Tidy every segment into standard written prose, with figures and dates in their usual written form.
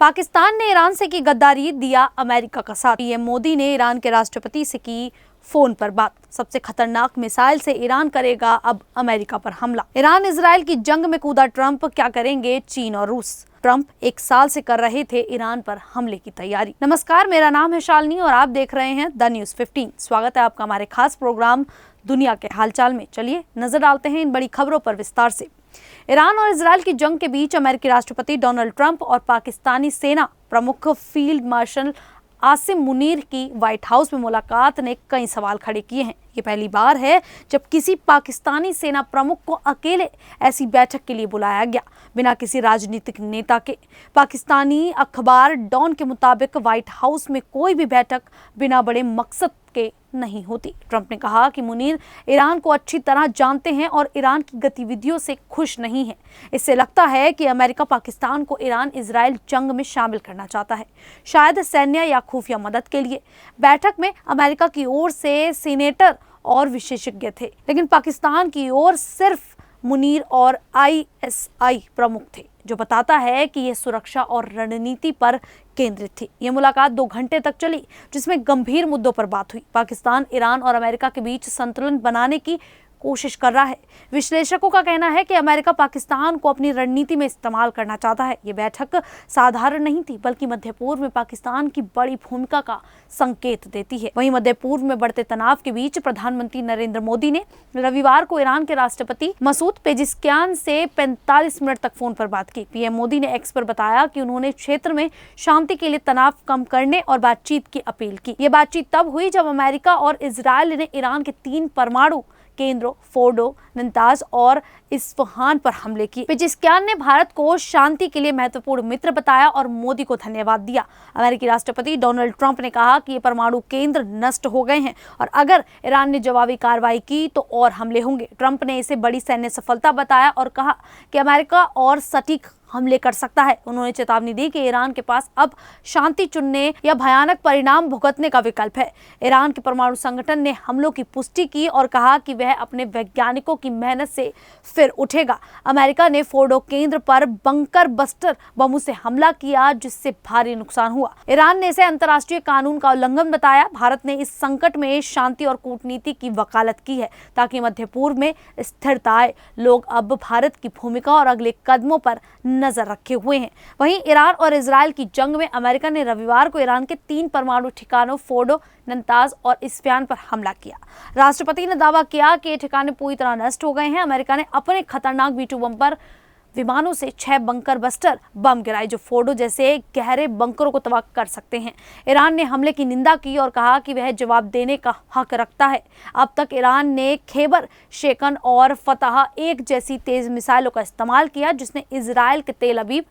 पाकिस्तान ने ईरान से की गद्दारी, दिया अमेरिका का साथ। पीएम मोदी ने ईरान के राष्ट्रपति से की फोन पर बात। सबसे खतरनाक मिसाइल से ईरान करेगा अब अमेरिका पर हमला। ईरान इजराइल की जंग में कूदा ट्रंप, क्या करेंगे चीन और रूस। ट्रंप 1 साल से कर रहे थे ईरान पर हमले की तैयारी। नमस्कार, मेरा नाम है शालिनी और आप देख रहे हैं द न्यूज़ 15। स्वागत है आपका हमारे खास प्रोग्राम दुनिया के हालचाल में। चलिए नजर डालते हैं इन बड़ी खबरों पर विस्तार से। ईरान और इजराइल की जंग के बीच अमेरिकी राष्ट्रपति डोनाल्ड ट्रंप और पाकिस्तानी सेना प्रमुख फील्ड मार्शल आसिम मुनीर की व्हाइट हाउस में मुलाकात ने कई सवाल खड़े किए हैं। ये पहली बार है जब किसी पाकिस्तानी सेना प्रमुख को अकेले ऐसी बैठक के लिए बुलाया गया, बिना किसी राजनीतिक नेता के। पाकिस्तानी अखबार डॉन के मुताबिक व्हाइट हाउस में कोई भी बैठक बिना बड़े मकसद के नहीं होती। ट्रंप ने कहा कि मुनीर ईरान को अच्छी तरह जानते हैं और ईरान की गतिविधियों से खुश नहीं है। इससे लगता है कि अमेरिका पाकिस्तान को ईरान इजराइल जंग में शामिल करना चाहता है, शायद सैन्य या खुफिया मदद के लिए। बैठक में अमेरिका की ओर से सीनेटर और विशेषज्ञ थे, लेकिन पाकिस्तान की ओर सिर्फ मुनीर और ISI प्रमुख थे, जो बताता है कि यह सुरक्षा और रणनीति पर केंद्रित थी। यह मुलाकात 2 घंटे तक चली, जिसमें गंभीर मुद्दों पर बात हुई। पाकिस्तान ईरान और अमेरिका के बीच संतुलन बनाने की कोशिश कर रहा है। विश्लेषकों का कहना है कि अमेरिका पाकिस्तान को अपनी रणनीति में इस्तेमाल करना चाहता है। ये बैठक साधारण नहीं थी, बल्कि मध्य पूर्व में पाकिस्तान की बड़ी भूमिका का संकेत देती है। वहीं मध्य पूर्व में बढ़ते तनाव के बीच प्रधानमंत्री नरेंद्र मोदी ने रविवार को ईरान के राष्ट्रपति मसूद पेजिशकियान से 45 मिनट तक फोन पर बात की। पीएम मोदी ने एक्स पर बताया कि उन्होंने क्षेत्र में शांति के लिए तनाव कम करने और बातचीत की अपील की। ये बातचीत तब हुई जब अमेरिका और इजराइल ने ईरान के 3 परमाणु केंद्रों फोर्डो, नतांज और इस्फहान पर हमले किए। पेजिशकियान ने भारत को शांति के लिए महत्वपूर्ण मित्र बताया और मोदी को धन्यवाद दिया। अमेरिकी राष्ट्रपति डोनाल्ड ट्रंप ने कहा कि ये परमाणु केंद्र नष्ट हो गए हैं और अगर ईरान ने जवाबी कार्रवाई की तो और हमले होंगे। ट्रंप ने इसे बड़ी सैन्य सफलता बताया और कहा कि अमेरिका और सटीक हमले कर सकता है। उन्होंने चेतावनी दी कि ईरान के पास अब शांति चुनने या भयानक परिणाम भुगतने का विकल्प है। ईरान के परमाणु संगठन ने हमलों की पुष्टि की और कहा कि वह अपने वैज्ञानिकों की मेहनत से फिर उठेगा। अमेरिका ने फोर्डो केंद्र पर बंकर बस्टर बमों से हमला किया, जिससे भारी नुकसान हुआ। ईरान ने इसे अंतर्राष्ट्रीय कानून का उल्लंघन बताया। भारत ने इस संकट में शांति और कूटनीति की वकालत की है ताकि मध्य पूर्व में स्थिरता आए। लोग अब भारत की भूमिका और अगले कदमों पर नजर रखे हुए हैं। वहीं ईरान और इजराइल की जंग में अमेरिका ने रविवार को ईरान के 3 परमाणु ठिकानों फोर्डो, नतांज और इस्फहान पर हमला किया। राष्ट्रपति ने दावा किया कि ये ठिकाने पूरी तरह नष्ट हो गए हैं। अमेरिका ने अपने खतरनाक B-2 बम पर विमानों से 6 बंकर बस्टर बम गिराए, जो फोर्डो जैसे गहरे बंकरों को तबाह कर सकते हैं। ईरान ने हमले की निंदा की और कहा कि वह जवाब देने का हक रखता है। अब तक ईरान ने खैबर शेकन और फतह 1 जैसी तेज मिसाइलों का इस्तेमाल किया, जिसने इजराइल के तेल अवीव,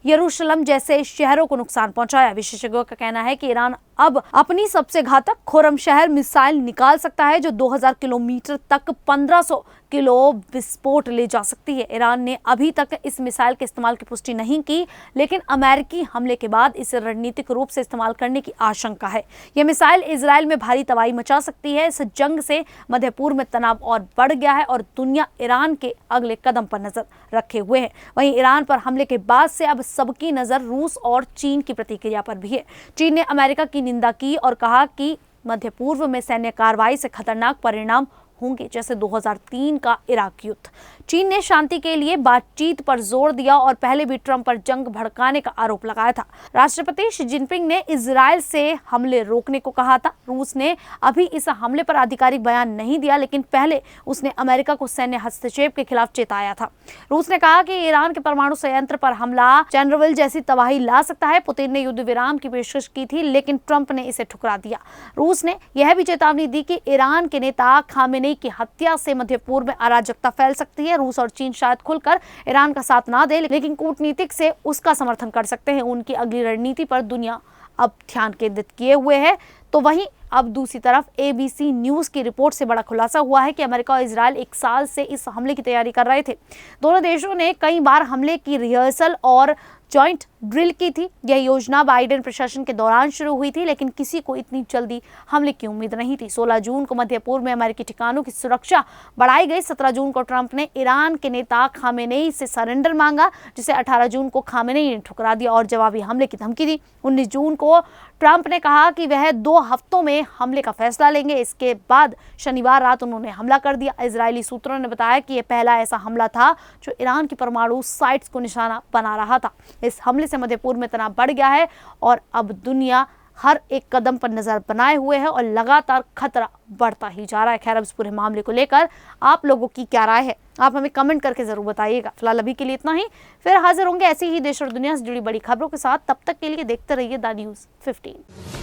यरूशलेम जैसे शहरों को नुकसान पहुंचाया। विशेषज्ञों का कहना है कि ईरान अब अपनी सबसे घातक खुर्रम शहर मिसाइल निकाल सकता है, जो 2000 किलोमीटर तक 1500 किलो विस्फोट ले जा सकती है। ईरान ने अभी तक इस मिसाइल के इस्तेमाल की पुष्टि नहीं की, लेकिन अमेरिकी हमले के बाद इसे रणनीतिक रूप से इस्तेमाल करने की आशंका है। यह मिसाइल इजराइल में भारी तबाही मचा सकती है। इस जंग से मध्य पूर्व में तनाव और बढ़ गया है और दुनिया ईरान के अगले कदम पर नजर रखे हुए है। वहीं ईरान पर हमले के बाद से अब सबकी नजर रूस और चीन की प्रतिक्रिया पर भी है। चीन ने अमेरिका की निंदा की और कहा कि मध्य पूर्व में सैन्य कार्रवाई से खतरनाक परिणाम होंगे, जैसे 2003 का इराक युद्ध। चीन ने शांति के लिए बातचीत पर जोर दिया और पहले भी ट्रंप पर जंग भड़काने का आरोप लगाया था। राष्ट्रपति शी जिनपिंग ने इजराइल से हमले रोकने को कहा था। रूस ने अभी इस हमले पर आधिकारिक बयान नहीं दिया, लेकिन पहले उसने अमेरिका को सैन्य हस्तक्षेप के खिलाफ चेताया था। रूस ने कहा कि ईरान के परमाणु संयंत्र पर हमला चेरनोबिल जैसी तबाही ला सकता है। पुतिन ने युद्ध विराम की पेशकश की थी, लेकिन ट्रंप ने इसे ठुकरा दिया। रूस ने यह भी चेतावनी दी कि ईरान के नेता खामेनेई की हत्या से मध्य पूर्व में अराजकता फैल सकती है। रूस और चीन शायद खुलकर ईरान का साथ ना दे, लेकिन कूटनीतिक से उसका समर्थन कर सकते हैं। उनकी अगली रणनीति पर दुनिया अब ध्यान केंद्रित किए हुए है। तो वहीं अब दूसरी तरफ ABC न्यूज़ की रिपोर्ट से बड़ा खुलासा हुआ है कि अमेरिका और इजरायल 1 साल से इस हमले की तैयारी कर रहे थे। दोनों देशों ने कई बार हमले की रिहर्सल और जॉइंट ड्रिल की थी। यह योजना बाइडेन प्रशासन के दौरान शुरू हुई थी, लेकिन किसी को इतनी जल्दी हमले की उम्मीद नहीं थी। 16 जून को मध्य पूर्व में अमेरिकी ठिकानों की सुरक्षा बढ़ाई गई। 17 जून को ट्रंप ने ईरान के नेता खामेनेई से सरेंडर मांगा, जिसे 18 जून को खामेनेई ने ठुकरा दिया और जवाबी हमले की धमकी दी। 19 जून को ट्रंप ने कहा कि वह 2 हफ्तों में हमले का फैसला लेंगे। इसके बाद शनिवार रात उन्होंने हमला कर दिया। इजरायली सूत्रों ने बताया कि यह पहला ऐसा हमला था जो ईरान की परमाणु साइट्स को निशाना बना रहा था। इस हमले से मध्य पूर्व में तनाव बढ़ गया है और अब दुनिया हर एक कदम पर नजर बनाए हुए है और लगातार खतरा बढ़ता ही जा रहा है। खैर, अब इस पूरे मामले को लेकर आप लोगों की क्या राय है, आप हमें कमेंट करके जरूर बताइएगा। फिलहाल अभी के लिए इतना ही, फिर हाजिर होंगे ऐसे ही देश और दुनिया से जुड़ी बड़ी खबरों के साथ। तब तक के लिए देखते रहिए द न्यूज़ 15।